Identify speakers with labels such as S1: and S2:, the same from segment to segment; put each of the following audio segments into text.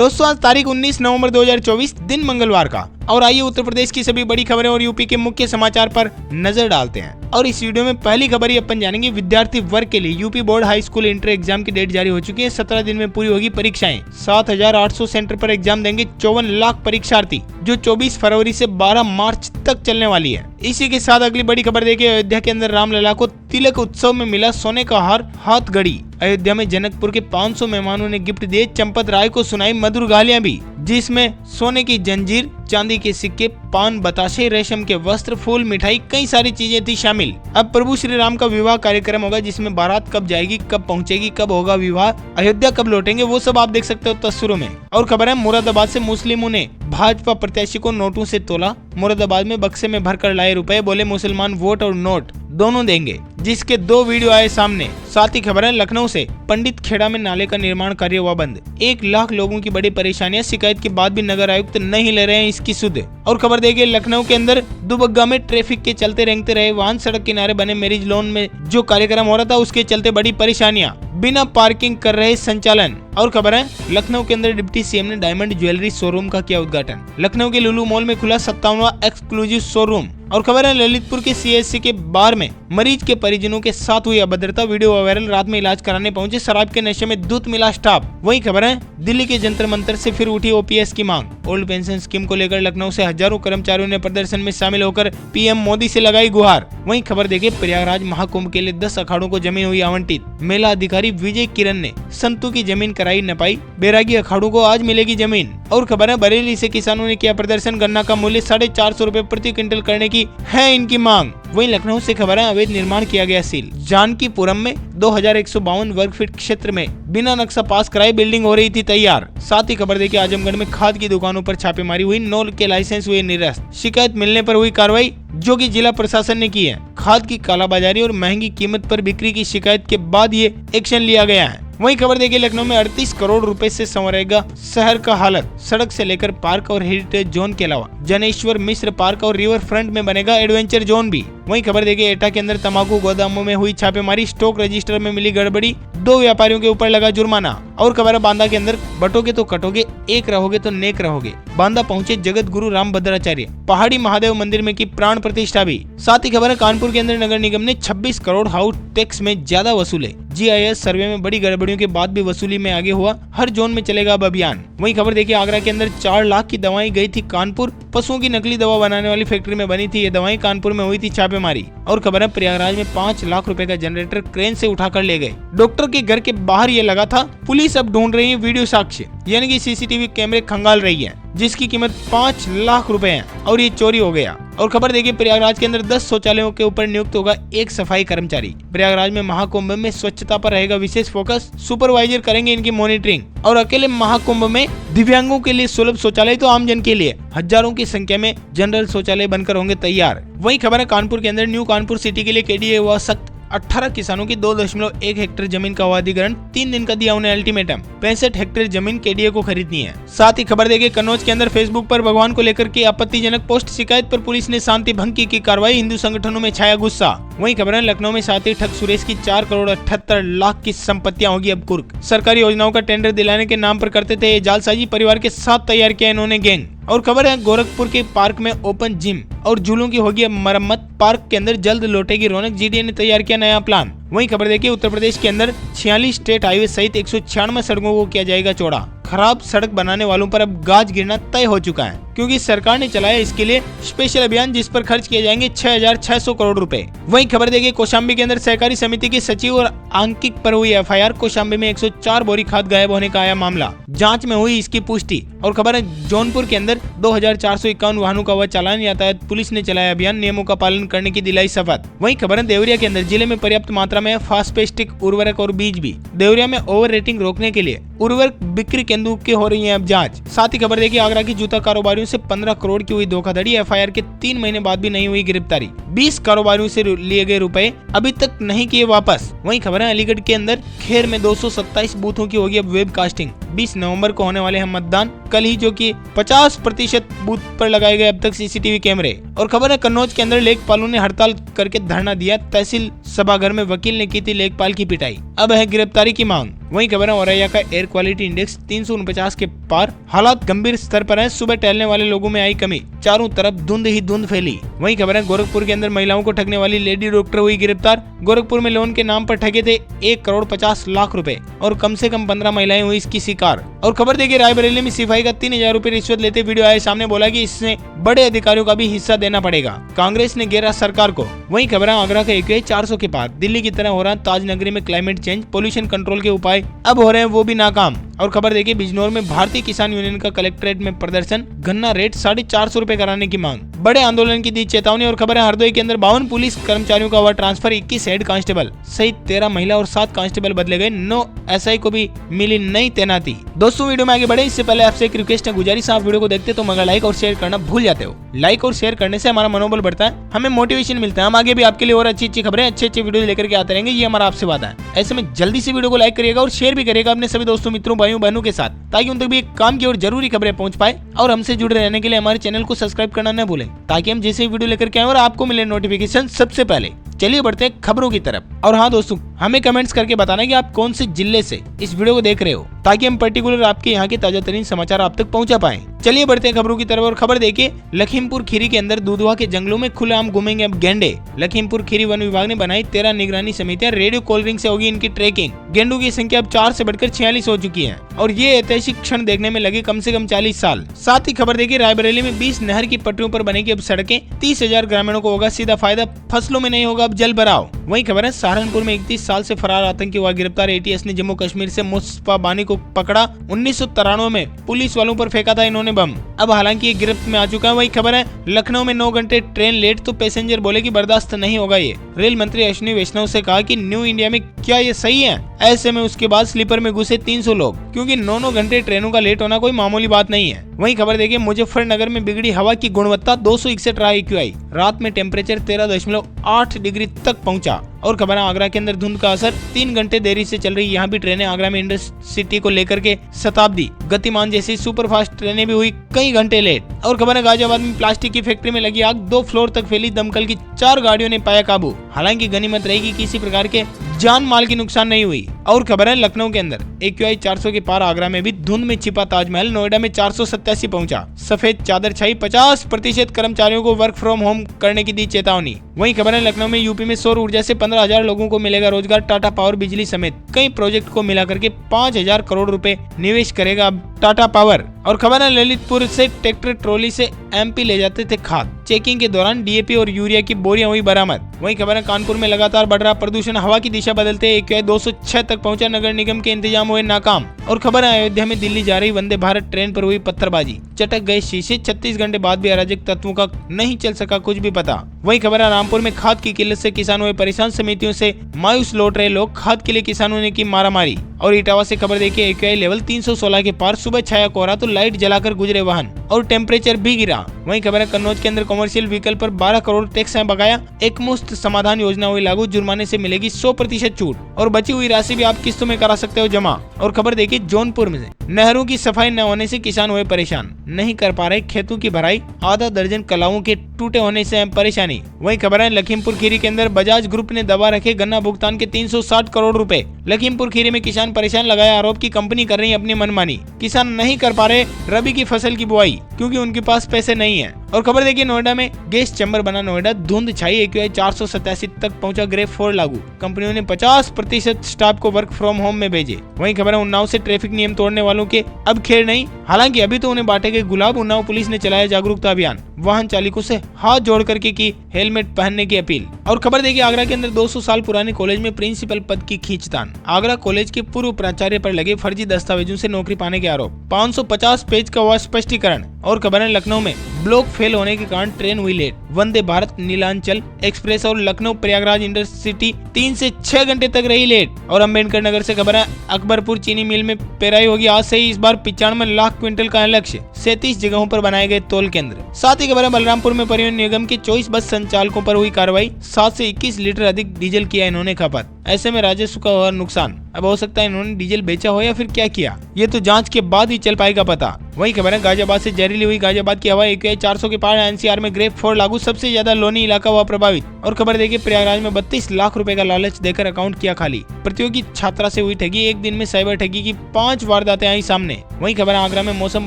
S1: दोस्तों आज तारीख 19 नवंबर 2024 दिन मंगलवार का, और आइए उत्तर प्रदेश की सभी बड़ी खबरें और यूपी के मुख्य समाचार पर नजर डालते हैं। और इस वीडियो में पहली खबर ही अपन जानेंगे विद्यार्थी वर्ग के लिए UP board high school inter exam की डेट जारी हो चुकी है। 17 दिन में पूरी होगी परीक्षाएं। 7,800 सेंटर पर एग्जाम देंगे 54 लाख परीक्षार्थी, जो 24 फरवरी से 12 मार्च तक चलने वाली है। इसी के साथ अगली बड़ी खबर देखिए, अयोध्या के अंदर रामलला को तिलक उत्सव में मिला सोने का हार, हाथ घड़ी। अयोध्या में जनकपुर के 500 मेहमानों ने गिफ्ट दिए चंपत राय को सुनाई मधुर गालियां भी, जिसमें सोने की जंजीर, चांदी के सिक्के, पान, बताशे, रेशम के वस्त्र, फूल, मिठाई, कई सारी चीजें थी शामिल। अब प्रभु श्री राम का विवाह कार्यक्रम होगा, जिसमें बारात कब जाएगी, कब पहुंचेगी, कब होगा विवाह, अयोध्या कब लौटेंगे, वो सब आप देख सकते हो तस्वीरों में। और खबर है मुरादाबाद से मुस्लिमों ने भाजपा प्रत्याशी को नोटों से तोला। मुरादाबाद में बक्से में भरकर लाए रुपए, बोले मुसलमान वोट और नोट दोनों देंगे, जिसके 2 वीडियो आए सामने। साथ ही खबर है लखनऊ से पंडित खेड़ा में नाले का निर्माण कार्य हुआ बंद। 1 लाख लोगों की बड़ी परेशानियां, शिकायत के बाद भी नगर आयुक्त नहीं ले रहे हैं इसकी सुध। और खबर देखिए लखनऊ के अंदर दुबग्गा में ट्रैफिक के चलते रेंगते रहे वाहन, सड़क किनारे बने मैरिज लॉन में जो कार्यक्रम हो रहा था उसके चलते बड़ी परेशानियां, बिना पार्किंग कर रहे संचालन। और खबर है लखनऊ के अंदर डिप्टी सीएम ने डायमंड ज्वेलरी शोरूम का किया उद्घाटन। लखनऊ के लुलु मॉल में खुला 57वां एक्सक्लूसिव शोरूम। और खबर है ललितपुर के सीएचसी के बार में मरीज के परिजनों के साथ हुई अभद्रता, वीडियो वायरल। रात में इलाज कराने पहुंचे शराब के नशे में दूध मिला स्टाफ। वही खबर है दिल्ली के जंतर मंतर से फिर उठी ओपीएस की मांग। ओल्ड पेंशन स्कीम को लेकर लखनऊ से हजारों कर्मचारियों ने प्रदर्शन में शामिल होकर पीएम मोदी से लगाई गुहार। वहीं खबर देखिए प्रयागराज महाकुंभ के लिए 10 अखाड़ों को जमीन हुई आवंटित। मेला अधिकारी विजय किरण ने संतों की जमीन कराई नपाई, बैरागी अखाड़ों को आज मिलेगी जमीन। और खबर है बरेली से किसानों ने किया प्रदर्शन, गन्ना का मूल्य 450 रुपए प्रति क्विंटल करने की है इनकी मांग। वहीं लखनऊ से खबर है अवैध निर्माण किया गया सील। जानकीपुरम में 2152 वर्ग फीट क्षेत्र में बिना नक्शा पास कराए बिल्डिंग हो रही थी तैयार। साथ ही खबर देखिए आजमगढ़ में खाद की दुकानों पर छापेमारी हुई, 9 के लाइसेंस हुए निरस्त। शिकायत मिलने पर हुई कार्रवाई, जो कि जिला प्रशासन ने की है। खाद की कालाबाजारी और महंगी कीमत पर बिक्री की शिकायत के बाद ये एक्शन लिया गया है। वहीं खबर देखिए लखनऊ में 38 करोड़ रुपए से संवरेगा शहर का हालत। सड़क से लेकर पार्क और हेरिटेज जोन के अलावा जनेश्वर मिश्र पार्क और रिवर फ्रंट में बनेगा एडवेंचर जोन भी। वहीं खबर देखिए एटा के अंदर तंबाकू गोदामों में हुई छापेमारी, स्टॉक रजिस्टर में मिली गड़बड़ी, 2 व्यापारियों के ऊपर लगा जुर्माना। और खबर है बांदा के अंदर बटोगे तो कटोगे, एक रहोगे तो नेक रहोगे। बांदा पहुंचे जगत गुरु रामभद्राचार्य, पहाड़ी महादेव मंदिर में की प्राण प्रतिष्ठा भी। साथ ही खबर है कानपुर के अंदर नगर निगम ने 26 करोड़ हाउस टैक्स में ज्यादा वसूले। जीआईएस सर्वे में बड़ी गड़बड़ियों के बाद भी वसूली में आगे हुआ, हर जोन में चलेगा अब अभियान। वहीं खबर देखिए आगरा के अंदर 4 लाख की दवाएं गई थी कानपुर। पशुओं की नकली दवा बनाने वाली फैक्ट्री में बनी थी ये दवाएं, कानपुर में हुई थी छापेमारी। और खबर है प्रयागराज में 5 लाख रुपए का जनरेटर क्रेन से उठाकर ले गए। डॉक्टर के घर के बाहर ये लगा था। पुलिस अब ढूंढ रही है वीडियो साक्ष्य, यानी कि सीसीटीवी कैमरे खंगाल रही है, जिसकी कीमत 5 लाख रुपए है और ये चोरी हो गया। और खबर देखिए प्रयागराज के अंदर 10 शौचालयों के ऊपर नियुक्त होगा एक सफाई कर्मचारी। प्रयागराज में महाकुंभ में स्वच्छता पर रहेगा विशेष फोकस, सुपरवाइजर करेंगे इनकी मॉनिटरिंग। और अकेले महाकुंभ में दिव्यांगों के लिए सुलभ शौचालय तो आमजन के लिए हजारों की संख्या में जनरल शौचालय बनकर होंगे तैयार। वही खबर है कानपुर के अंदर न्यू कानपुर सिटी के लिए केडीए हुआ सख्त। 18 किसानों की 2.1 हेक्टेयर जमीन का हुआ अधिग्रहण, 3 दिन का दिया उन्हें अल्टीमेटम। 65 हेक्टेयर जमीन केडीए को खरीदनी है। साथ ही खबर देखिए कन्नौज के अंदर फेसबुक पर भगवान को लेकर के आपत्तिजनक पोस्ट, शिकायत पर पुलिस ने शांति भंग की कार्रवाई, हिंदू संगठनों में छाया गुस्सा। वहीं खबर है लखनऊ में साथी ठग सुरेश की 4 करोड़ 78 लाख की संपत्तियां होगी अब कुर्क। सरकारी योजनाओं का टेंडर दिलाने के नाम पर करते थे ये जालसाजी, परिवार के साथ तैयार किया इन्होंने गैंग। और खबर है गोरखपुर के पार्क में ओपन जिम और झूलों की होगी अब मरम्मत, पार्क के अंदर जल्द लौटेगी रौनक, जीडीए ने तैयार किया नया प्लान। वहीं खबर देखिए उत्तर प्रदेश के अंदर 46 स्टेट हाईवे सहित 196 सड़कों को किया जाएगा चौड़ा। खराब सड़क बनाने वालों पर अब गाज गिरना तय हो चुका है, क्योंकि सरकार ने चलाया इसके लिए स्पेशल अभियान, जिस पर खर्च किए जाएंगे 6,600 करोड़ रुपए। वहीं खबर देखिए कौशाम्बी के अंदर सहकारी समिति के सचिव और आंकिक पर हुई एफआईआर। कौशाम्बी में 104 बोरी खाद गायब होने का आया मामला, जांच में हुई इसकी पुष्टि। और खबर है जौनपुर के अंदर 2,451 वाहनों का हुआ चालान, यातायात पुलिस ने चलाया अभियान, नियमों का पालन करने की दिलाई शपथ। वहीं खबर है देवरिया के अंदर जिले में पर्याप्त मात्रा में फास्फेस्टिक उर्वरक और बीज भी। देवरिया में ओवर रेटिंग रोकने के लिए उर्वरक बिक्री केंद्रों की हो रही है अब जांच। साथ ही खबर देखिए आगरा की जूता कारोबारियों से 15 करोड़ की हुई धोखाधड़ी, एफआईआर के 3 महीने बाद भी नहीं हुई गिरफ्तारी। 20 कारोबारियों से लिए गए रुपए अभी तक नहीं किए वापस। वहीं खबर है अलीगढ़ के अंदर खेर में 227 बूथों की होगी अब वेबकास्टिंग। 20 नवंबर को होने वाले हैं मतदान, कल ही, जो कि 50% बूथ पर लगाए गए अब तक सीसीटीवी कैमरे। और खबर है कन्नौज के अंदर लेखपालों ने हड़ताल करके धरना दिया, तहसील सभागार में वकील ने की थी लेखपाल की पिटाई, अब है गिरफ्तारी की मांग। वहीं खबर है औरैया का एयर क्वालिटी इंडेक्स 349 के पार, हालात गंभीर स्तर पर है। सुबह टहलने वाले लोगों में आई कमी, चारों तरफ धुंध ही धुंध फैली। वहीं खबर है गोरखपुर के अंदर महिलाओं को ठगने वाली लेडी डॉक्टर हुई गिरफ्तार। गोरखपुर में लोन के नाम पर ठगे थे 1,50,00,000 रुपए और कम से कम 15 महिलाएं हुई इसकी शिकार। और खबर देखिए रायबरेली में सिपाही का 3,000 रुपए रिश्वत लेते वीडियो आए सामने, बोला कि इससे बड़े अधिकारियों का भी हिस्सा देना पड़ेगा। कांग्रेस ने घेरा सरकार को। वहीं खबर है आगरा का AQI 400 के पार, दिल्ली की तरह हो रहा ताज नगरी में क्लाइमेट चेंज, पोल्यूशन कंट्रोल के उपाय अब हो रहे हैं वो भी नाकाम। और खबर देखिए बिजनौर में भारतीय किसान यूनियन का कलेक्ट्रेट में प्रदर्शन, गन्ना रेट 450 रुपए कराने की मांग, बड़े आंदोलन की दी चेतावनी। और खबर है हरदोई के अंदर 52 पुलिस कर्मचारियों का हुआ ट्रांसफर, 21 हेड कांस्टेबल सहित 13 महिला और 7 कांस्टेबल बदले गए, 9 SI को भी मिली नई तैनाती। दोस्तों वीडियो में आगे बढ़े इससे पहले आपसे एक रिक्वेस्ट है, गुजारिश, आप वीडियो को देखते तो मगर लाइक और शेयर करना भूल जाते हो। लाइक और शेयर करने से हमारा मनोबल बढ़ता है, हमें मोटिवेशन मिलता है, हम आगे भी आपके लिए और अच्छी खबरें, अच्छे वीडियो लेकर के आते रहेंगे, ये हमारा आपसे वादा है। ऐसे में जल्दी से वीडियो को लाइक करिएगा और शेयर भी करिएगा अपने सभी दोस्तों, मित्रों, भाइयों बहनों के साथ, ताकि उन तक भी एक काम की और जरूरी खबरें पहुंच पाए। और हमसे जुड़े रहने के लिए हमारे चैनल को सब्सक्राइब करना न भूलें, ताकि हम जैसे वीडियो लेकर के आए और आपको मिले नोटिफिकेशन सबसे पहले। चलिए बढ़ते हैं खबरों की तरफ। और हाँ दोस्तों, हमें कमेंट्स करके बताना कि आप कौन से जिले से इस वीडियो को देख रहे हो, ताकि हम पर्टिकुलर आपके यहाँ के ताजा तरीन समाचार आप तक पहुँचा पाएं। चलिए बढ़ते हैं खबरों की तरफ। और खबर देखिए लखीमपुर खीरी के अंदर दुधवा के जंगलों में खुलेआम घूमेंगे अब गेंडे। लखीमपुर खीरी वन विभाग ने बनाई 13 निगरानी समितियां, रेडियो कॉलरिंग से होगी इनकी ट्रैकिंग। गेंडों की संख्या अब 4 से बढ़कर 46 हो चुकी है और ये ऐतिहासिक क्षण देखने में लगे कम से कम 40 साल। साथ ही खबर देखिए रायबरेली में 20 नहर की पटरियों पर बनेगी अब सड़कें, 30,000 ग्रामीणों को होगा सीधा फायदा, फसलों में नहीं होगा अब जल भराव। वहीं खबर है सहारनपुर में 31 साल से फरार आतंकी हुआ गिरफ्तार, ATS ने जम्मू कश्मीर से मुस्तफा बानी को पकड़ा। 1993 में पुलिस वालों पर फेंका था इन्होंने बम, अब हालांकि ये गिरफ्त में आ चुका है। वही खबर है लखनऊ में 9 घंटे ट्रेन लेट तो पैसेंजर बोले कि बर्दाश्त नहीं होगा ये। रेल मंत्री अश्विनी वैष्णव से कहा कि न्यू इंडिया में क्या ये सही है? ऐसे में उसके बाद स्लीपर में घुसे 300 लोग, क्योंकि 9 घंटे ट्रेनों का लेट होना कोई मामूली बात नहीं है। वहीं खबर देखिए मुजफ्फरनगर में बिगड़ी हवा की गुणवत्ता, 261 रहा AQI, रात में टेम्परेचर 13.8 डिग्री तक पहुंचा। और खबर है आगरा के अंदर धुंध का असर, 3 घंटे देरी से चल रही यहाँ भी ट्रेनें। आगरा में इंटरसिटी को लेकर के शताब्दी, गतिमान जैसी सुपरफास्ट ट्रेनें भी हुई कई घंटे लेट। और खबर है गाजियाबाद में प्लास्टिक की फैक्ट्री में लगी आग, 2 फ्लोर तक फैली, दमकल की 4 गाड़ियों ने पाया काबू। हालांकि गनीमत रही कि किसी प्रकार के जान माल की नुकसान नहीं हुई। और खबर है लखनऊ के अंदर AQI 400 के पार, आगरा में भी धुंध में छिपा ताजमहल, नोएडा में 487 पहुंचा, सफेद चादर छाई, 50% कर्मचारियों को वर्क फ्रॉम होम करने की दी चेतावनी। वहीं खबर है लखनऊ में यूपी में सौर ऊर्जा से 15,000 लोगों को मिलेगा रोजगार, टाटा पावर बिजली समेत कई प्रोजेक्ट को मिलाकर के 5,000 करोड़ रुपए निवेश करेगा अब टाटा पावर। और खबर है ललितपुर से ट्रैक्टर ट्रॉली से MP ले जाते थे खाद, चेकिंग के दौरान DAP और यूरिया की बोरियां हुई बरामद। वहीं खबर है कानपुर में लगातार बढ़ रहा प्रदूषण, हवा की दिशा बदलते AQI 206 तक पहुंचा, नगर निगम के इंतजाम हुए नाकाम। और खबर है अयोध्या में दिल्ली जा रही वंदे भारत ट्रेन पर हुई पत्थरबाजी, चटक गए शीशे, 36 घंटे बाद भी अराजक तत्वों का नहीं चल सका कुछ भी पता। वहीं खबर है रामपुर में खाद की किल्लत से किसान हुए परेशान, समितियों से मायूस लौट रहे लोग, खाद के लिए किसानों ने की मारामारी। और इटावा से खबर देखिए AQI लेवल 316 के पार, सुबह छाया कोहरा तो लाइट जलाकर गुजरे वाहन और टेम्परेचर भी गिरा। वहीं खबर है कन्नौज के अंदर कमर्शियल व्हीकल पर 12 करोड़ टैक्स है बकाया, एक मुफ्त समाधान योजना हुई लागू, जुर्माने से मिलेगी 100% छूट और बची हुई राशि भी आप किस्तों में करा सकते हो जमा। और खबर देखिए जौनपुर में नहरों की सफाई न होने से किसान हुए परेशान, नहीं कर पा रहे खेतों की भराई, आधा दर्जन कलाओं के टूटे होने से परेशानी। वहीं खबर है लखीमपुर खीरी के अंदर बजाज ग्रुप ने दबा रखे गन्ना भुगतान के 360 करोड़ रुपए। लखीमपुर खीरी में किसान परेशान, लगाया आरोप की कंपनी कर रही है अपनी मनमानी, किसान नहीं कर पा रहे रबी की फसल की बुआई क्योंकि उनके पास पैसे नहीं है। और खबर देखिए नोएडा में गैस चैम्बर बना नोएडा, धुंध छाई, AQI 487 तक पहुंचा, ग्रेड 4 लागू, कंपनियों ने 50% स्टाफ को वर्क फ्रॉम होम में भेजे। वहीं खबर है उन्नाव से ट्रैफिक नियम तोड़ने वालों के अब खेल नहीं, हालांकि अभी तो उन्हें बांटे गए गुलाब। उन्नाव पुलिस ने चलाया जागरूकता अभियान, वाहन चालकों से हाथ जोड़ करके की हेलमेट पहनने की अपील। और खबर देखिए आगरा के अंदर 200 साल पुराने कॉलेज में प्रिंसिपल पद की खींचतान, आगरा कॉलेज के पूर्व प्राचार्य पर लगे फर्जी दस्तावेजों से नौकरी पाने के आरोप, 550 पेज का हुआ स्पष्टीकरण। और खबर है लखनऊ में ब्लॉक फेल होने के कारण ट्रेन हुई लेट, वंदे भारत नीलांचल एक्सप्रेस और लखनऊ प्रयागराज इंटरसिटी 3 से 6 घंटे तक रही लेट। और अम्बेडकर नगर से खबर है अकबरपुर चीनी मिल में पेराई होगी आज से ही, इस बार 95 लाख क्विंटल का लक्ष्य, 37 जगहों पर बनाए गए तोल केंद्र। साथ ही खबर है बलरामपुर में परिवहन निगम के 24 बस संचालकों पर हुई कार्रवाई, 7 से 21 लीटर अधिक डीजल किया इन्होंने खपत। ऐसे में राजस्व का हुआ नुकसान। अब हो सकता है इन्होंने डीजल बेचा हो या फिर क्या किया, ये तो जांच के बाद ही चल पाएगा पता। वही खबर है गाजियाबाद से जहरीली हुई गाजियाबाद की हवा, AQI 400 के पार। एनसीआर में ग्रेप 4 लागू, सबसे ज्यादा लोनी इलाका हुआ प्रभावित। और खबर देखिए प्रयागराज में 32 लाख रुपए का लालच देकर अकाउंट किया खाली। प्रतियोगी छात्रा से हुई ठगी, एक दिन में साइबर ठगी की 5 वारदातें आई सामने। वही खबर है आगरा में मौसम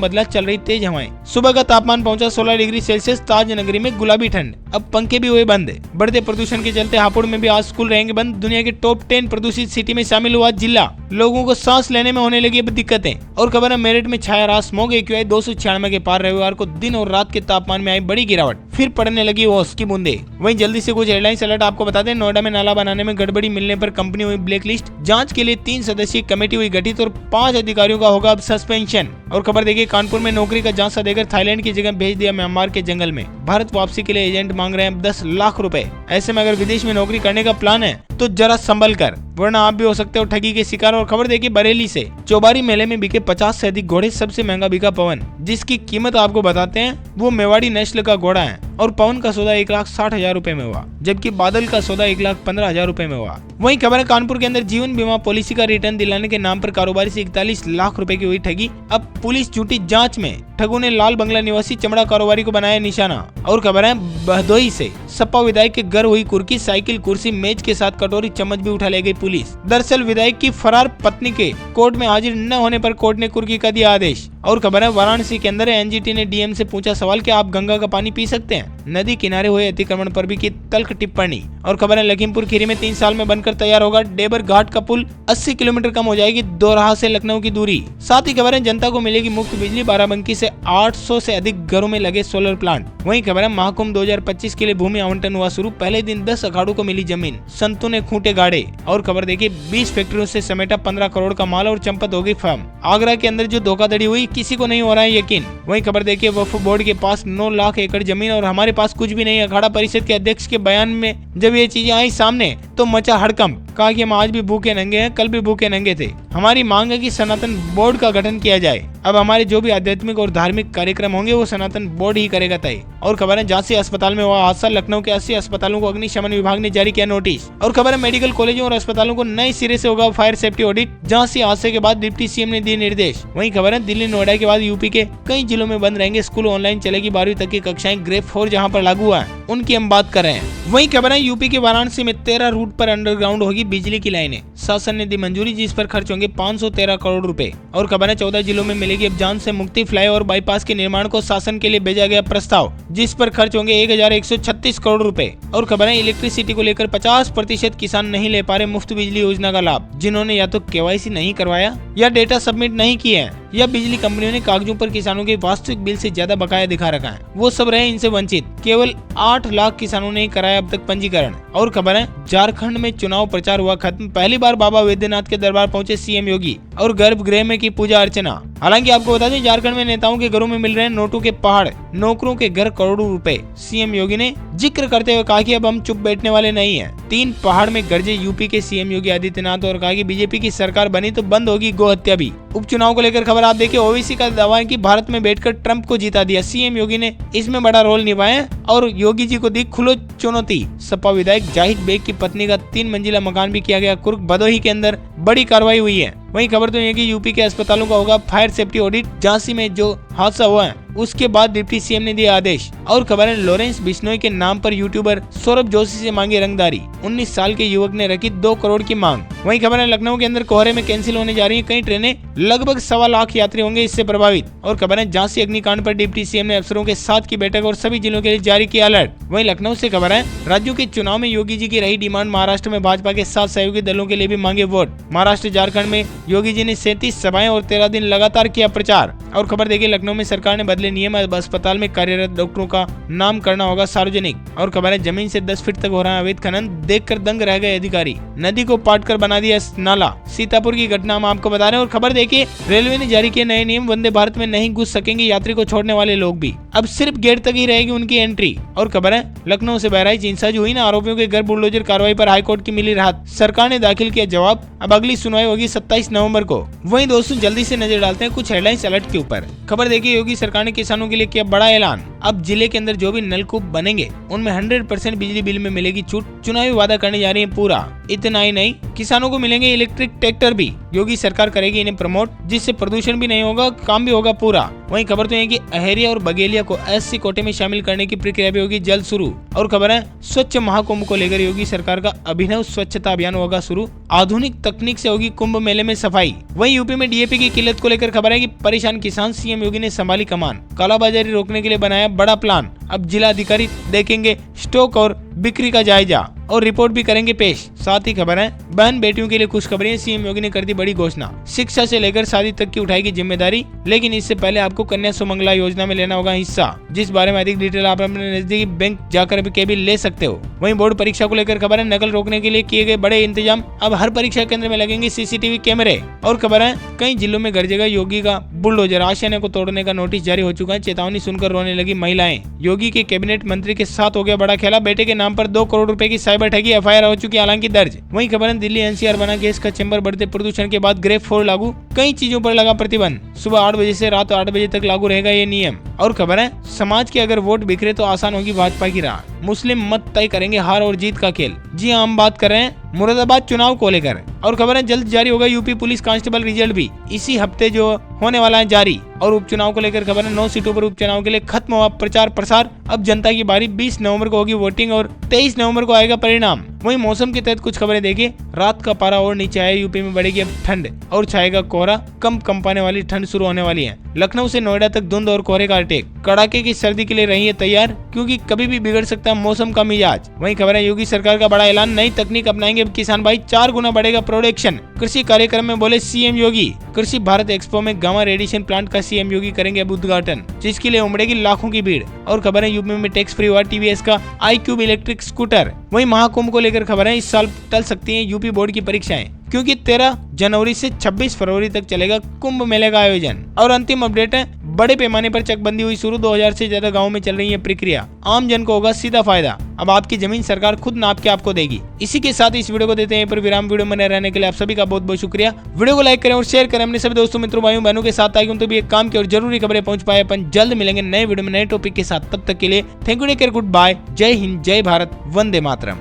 S1: बदला, चल रही तेज हवाएं। सुबह का तापमान पहुंचा 16 डिग्री सेल्सियस, ताज नगरी में गुलाबी ठंड, अब पंखे भी हुए बंद। बढ़ते प्रदूषण के चलते हापुड़ में भी आज स्कूल रहेंगे बंद। दुनिया के टॉप 10 प्रदूषित सिटी में शामिल हुआ जिला, लोगों को सांस लेने में होने लगी दिक्कतें। और खबर है मेरठ में छाया रहा स्मॉग, AQI 296 के पार। रविवार को दिन और रात के तापमान में आई बड़ी गिरावट, फिर पड़ने लगी ओस की बूंदे। वहीं जल्दी से कुछ हेडलाइंस अलर्ट आपको बता दें। नोएडा में नाला बनाने में गड़बड़ी मिलने पर कंपनी हुई ब्लैकलिस्ट, जांच के लिए 3 सदस्यीय कमेटी हुई गठित और 5 अधिकारियों का होगा अब सस्पेंशन। और खबर देखिए कानपुर में नौकरी का झांसा देकर थाईलैंड की जगह भेज दिया म्यांमार के जंगल में। भारत वापसी के लिए एजेंट मांग रहे हैं 10 लाख रुपए। ऐसे में अगर विदेश में नौकरी करने का प्लान है तो जरा संभल कर, वरना आप भी हो सकते हो ठगी के शिकार। और खबर देखिए बरेली से, चौबारी मेले में बिके 50 से अधिक घोड़े, सबसे महंगा बिका पवन, जिसकी कीमत आपको बताते हैं। वो मेवाड़ी नस्ल का घोड़ा है और पवन का सौदा 1,60,000 रुपए में हुआ, जबकि बादल का सौदा 1,15,000 रुपए में हुआ। वहीं खबर है कानपुर के अंदर जीवन बीमा पॉलिसी का रिटर्न दिलाने के नाम पर कारोबारी से 41 लाख रुपए की हुई ठगी। अब पुलिस जुटी जांच में, ठगों ने लाल बंगला निवासी चमड़ा कारोबारी को बनाया निशाना। और खबर है बहदोई से, सपा विधायक के घर हुई कुर्की, साइकिल, कुर्सी, मेज के साथ कटोरी, चम्मच भी उठा ले गई पुलिस। दरअसल विधायक की फरार पत्नी के कोर्ट में हाजिर न होने पर कोर्ट ने कुर्की का दिया आदेश। और खबर है वाराणसी के अंदर एनजीटी ने डीएम से पूछा सवाल कि आप गंगा का पानी पी सकते हैं। नदी किनारे हुए अतिक्रमण पर भी की तल्ख टिप्पणी। और खबर है लखीमपुर खीरी में 3 साल में बनकर तैयार होगा डेबर घाट का पुल, 80 किलोमीटर कम हो जाएगी दोराहा से लखनऊ की दूरी। साथ ही खबर है जनता को मिलेगी मुफ्त बिजली, बाराबंकी से 800 से अधिक घरों में लगे सोलर प्लांट। वहीं खबर है महाकुंभ 2025 के लिए भूमि आवंटन हुआ शुरू, पहले दिन 10 अखाड़ों को मिली जमीन, संतों ने खूंटे गाड़े। और खबर देखिए 20 फैक्ट्रियों से समेटा 15 करोड़ का माल और चंपत हो गई फर्म। आगरा के अंदर जो धोखाधड़ी हुई किसी को नहीं हो रहा है यकीन। वहीं खबर देखिए वक्फ बोर्ड के पास 9 लाख एकड़ जमीन और हमारे पास कुछ भी नहीं। अखाड़ा परिषद के अध्यक्ष के बयान में जब ये चीजें आई सामने तो मचा हड़कंप, कहा कि हम आज भी भूखे नंगे हैं, कल भी भूखे नंगे थे। हमारी मांग है कि सनातन बोर्ड का गठन किया जाए। अब हमारे जो भी आध्यात्मिक और धार्मिक कार्यक्रम होंगे वो सनातन बोर्ड ही करेगा तय। और खबर है झांसी अस्पताल में हुआ हादसा, लखनऊ के 80 अस्पतालों को अग्निशमन विभाग ने जारी किया नोटिस। और खबर है मेडिकल कॉलेजों और अस्पतालों को नए सिरे से होगा फायर सेफ्टी ऑडिट, झांसी हादसे के बाद डिप्टी सीएम ने दिए निर्देश। वहीं खबर है दिल्ली नोएडा के बाद यूपी के कई जिलों में बंद रहेंगे स्कूल, ऑनलाइन चलेगी 12वीं तक की कक्षाएं। ग्रेड 4 जहां पर लागू हुआ है उनकी हम बात कर रहे हैं। वहीं खबर है यूपी के वाराणसी में 13 रूट पर अंडरग्राउंड होगी बिजली की लाइनें, शासन ने दी मंजूरी, जिस पर खर्च होंगे 513 करोड़ रुपए। और खबर है 14 जिलों में मिलेगी अब जान से मुक्ति, फ्लाईओवर बाईपास के निर्माण को शासन के लिए भेजा गया प्रस्ताव, जिस पर खर्च होंगे 1136 करोड़ रुपए। और खबर है इलेक्ट्रिसिटी को लेकर 50% किसान नहीं ले पा रहे मुफ्त बिजली योजना का लाभ, जिन्होंने या तो केवाईसी नहीं करवाया या डेटा सबमिट नहीं किए हैं, या बिजली कंपनियों ने कागजों पर किसानों के वास्तविक बिल से ज्यादा बकाया दिखा रखा है, वो सब रहे इनसे वंचित। केवल 8 लाख किसानों ने कराया अब तक पंजीकरण। और खबर है झारखंड में चुनाव प्रचार हुआ खत्म, पहली बार बाबा वैद्यनाथ के दरबार पहुंचे सीएम योगी और गर्भगृह में की पूजा अर्चना। हालांकि आपको बता दें झारखंड में नेताओं के घरों में मिल रहे हैं नोटों के पहाड़, नौकरों के घर करोड़ों रुपए। सीएम योगी ने जिक्र करते हुए कहा कि अब हम चुप बैठने वाले नहीं हैं। 3 पहाड़ में गरजे यूपी के सीएम योगी आदित्यनाथ और कहा कि बीजेपी की सरकार बनी तो बंद होगी गौ हत्या भी। उपचुनाव को लेकर खबर आप देखिए ओवैसी का दावा है कि भारत में बैठकर ट्रंप को जिता दिया, सीएम योगी ने इसमें बड़ा रोल निभाया और योगी जी को दी खुलो चुनौती। सपा विधायक जाहिद बेग की पत्नी का 3 मंजिला मकान भी किया गया कुर्क, भदोही के अंदर बड़ी कार्रवाई हुई है। वहीं खबर तो ये कि यूपी के अस्पतालों का होगा फायर सेफ्टी ऑडिट, झांसी में जो हादसा हुआ है उसके बाद डिप्टी सीएम ने दिया आदेश। और खबर है लॉरेंस बिश्नोई के नाम पर यूट्यूबर सौरभ जोशी से मांगी रंगदारी, 19 साल के युवक ने रखी 2 करोड़ की मांग। वहीं खबर है लखनऊ के अंदर कोहरे में कैंसिल होने जा रही है कई ट्रेनें, लगभग 1.25 लाख यात्री होंगे इससे प्रभावित। और खबर है झांसी अग्निकांड पर डिप्टी सीएम ने अफसरों के साथ की बैठक और सभी जिलों के लिए जारी किया अलर्ट। वहीं लखनऊ से खबर है राज्यों के चुनाव में योगी जी की रही डिमांड, महाराष्ट्र में भाजपा के 7 सहयोगी दलों के लिए भी मांगे वोट। महाराष्ट्र झारखंड में योगी जी ने 37 सभाएं और 13 दिन लगातार किया प्रचार। और खबर देखिए लखनऊ में सरकार ने बदले नियम, अब अस्पताल में कार्यरत डॉक्टरों का नाम करना होगा सार्वजनिक। और खबर है जमीन से 10 फीट तक हो रहा है अवैध खनन, देखकर दंग रह गए अधिकारी, नदी को पाट कर बना दिया नाला। सीतापुर की घटना हम आपको बता रहे हैं। और खबर देखिए रेलवे ने जारी किए नए नियम, वंदे भारत में नहीं घुस सकेंगे यात्री को छोड़ने वाले लोग भी, अब सिर्फ गेट तक ही रहेगी उनकी एंट्री। और खबर है लखनऊ से बहराइच हिंसा जो हुई ना, आरोपियों के घर बुलडोजर कार्रवाई पर हाईकोर्ट की मिली राहत, सरकार ने दाखिल किया जवाब, अब अगली सुनवाई होगी 27 नवंबर को। वहीं दोस्तों जल्दी से नजर डालते हैं कुछ हेडलाइंस अलर्ट के ऊपर। खबर देखिए योगी सरकार ने किसानों के लिए किया बड़ा ऐलान, अब जिले के अंदर जो भी नलकूप बनेंगे उनमें 100% बिजली बिल में मिलेगी छूट, चुनावी वादा करने जा रही है पूरा। इतना ही नहीं किसानों को मिलेंगे इलेक्ट्रिक ट्रैक्टर भी। योगी सरकार करेगी इन्हें प्रमोट, जिससे प्रदूषण भी नहीं होगा, काम भी होगा पूरा। वहीं खबर तो है कि अहेरिया और बघेलिया को एससी कोटे में शामिल करने की प्रक्रिया भी होगी जल्द शुरू। और खबर है स्वच्छ महाकुंभ को लेकर योगी सरकार का अभिनव स्वच्छता अभियान होगा शुरू। आधुनिक तकनीक से होगी कुंभ मेले में सफाई। वहीं यूपी में डीएपी की किल्लत को लेकर खबर है कि परेशान किसान, सीएम योगी ने संभाली कमान। कालाबाजारी रोकने के लिए बनाया बड़ा प्लान। अब जिला अधिकारी देखेंगे स्टॉक और बिक्री का जायजा और रिपोर्ट भी करेंगे पेश। साथ ही खबर है बहन बेटियों के लिए खुशखबरी। सीएम योगी ने कर दी बड़ी घोषणा। शिक्षा से लेकर शादी तक की उठाएगी जिम्मेदारी, लेकिन इससे पहले आपको कन्या सुमंगला योजना में लेना होगा हिस्सा, जिस बारे में अधिक डिटेल आप अपने नजदीकी बैंक जाकर भी ले सकते हो। वहीं बोर्ड परीक्षा को लेकर खबर है नकल रोकने के लिए किए गए बड़े इंतजाम। अब हर परीक्षा केंद्र में लगेंगे सीसीटीवी कैमरे। और खबर है कई जिलों में गरजेगा योगी का बुलडोजर। आशियाने को तोड़ने का नोटिस जारी हो चुका है। चेतावनी सुनकर रोने लगी महिलाएं। योगी के कैबिनेट मंत्री के साथ हो गया बड़ा खेला। बेटे के नाम पर 2 करोड़ रुपए की साइबर ठगी, एफआईआर हो चुकी हालांकि दर्ज। वहीं खबर है दिल्ली एनसीआर बना गैस का चैम्बर। बढ़ते प्रदूषण के बाद ग्रेड 4 लागू। कई चीजों पर लगा प्रतिबंध। सुबह 8 बजे से रात 8 बजे तक लागू रहेगा ये नियम। और खबर है समाज के अगर वोट बिखरे तो आसान होगी भाजपा की राह। मुस्लिम मत तय करेंगे हार और जीत का खेल। जी हाँ, हम बात कर रहे हैं मुरादाबाद चुनाव को लेकर। और खबर है जल्द जारी होगा यूपी पुलिस कांस्टेबल रिजल्ट भी इसी हफ्ते जो होने वाला है जारी। और उपचुनाव को लेकर खबर है 9 सीटों पर उपचुनाव के लिए खत्म हुआ प्रचार प्रसार। अब जनता की बारी। 20 नवंबर को होगी वोटिंग और 23 नवंबर को आएगा परिणाम। वहीं मौसम के तहत कुछ खबरें देखिए। रात का पारा और नीचे आया। यूपी में बढ़ेगी अब ठंड और छाएगा कोहरा। कम कंपाने वाली ठंड शुरू होने वाली है। लखनऊ से नोएडा तक धुंध और कोहरे का अटैक। कड़ाके की सर्दी के लिए रहिए तैयार, क्योंकि कभी भी बिगड़ सकता है मौसम का मिजाज। वहीं खबर है योगी सरकार का बड़ा ऐलान। नई तकनीक अपनाएंगे किसान भाई, 4 गुना बढ़ेगा प्रोडक्शन। कृषि कार्यक्रम में बोले सीएम योगी। कृषि भारत एक्सपो में गामा रेडिएशन प्लांट का सीएम योगी करेंगे अब उद्घाटन, जिसके लिए उमड़ेगी लाखों की भीड़। और खबर है यूपी में टैक्स फ्री हुआ टीवीएस का iQube इलेक्ट्रिक स्कूटर। वहीं महाकुंभ को लेकर खबर है इस साल टल सकती है यूपी बोर्ड की परीक्षाएं, क्योंकि 13 जनवरी से 26 फरवरी तक चलेगा कुंभ मेले का आयोजन। और अंतिम अपडेट है बड़े पैमाने पर चकबंदी हुई शुरू। 2000 से ज्यादा गाँव में चल रही है प्रक्रिया। आम जन को होगा सीधा फायदा। अब आपकी जमीन सरकार खुद नाप के आपको देगी। इसी के साथ इस वीडियो को देते हैं पर विराम। वीडियो में रहने के लिए आप सभी का बहुत बहुत शुक्रिया। वीडियो को लाइक करें और शेयर करें अपने सभी दोस्तों, मित्रों, भाइयों बहनों के साथ, ताकि उन तो भी एक काम की और जरूरी खबरें पहुंच पाए। अपन जल्द मिलेंगे नए वीडियो में नए टॉपिक के साथ। तब तक के लिए thank you, take care, good bye, Jai Hind, जय भारत, वंदे मातरम।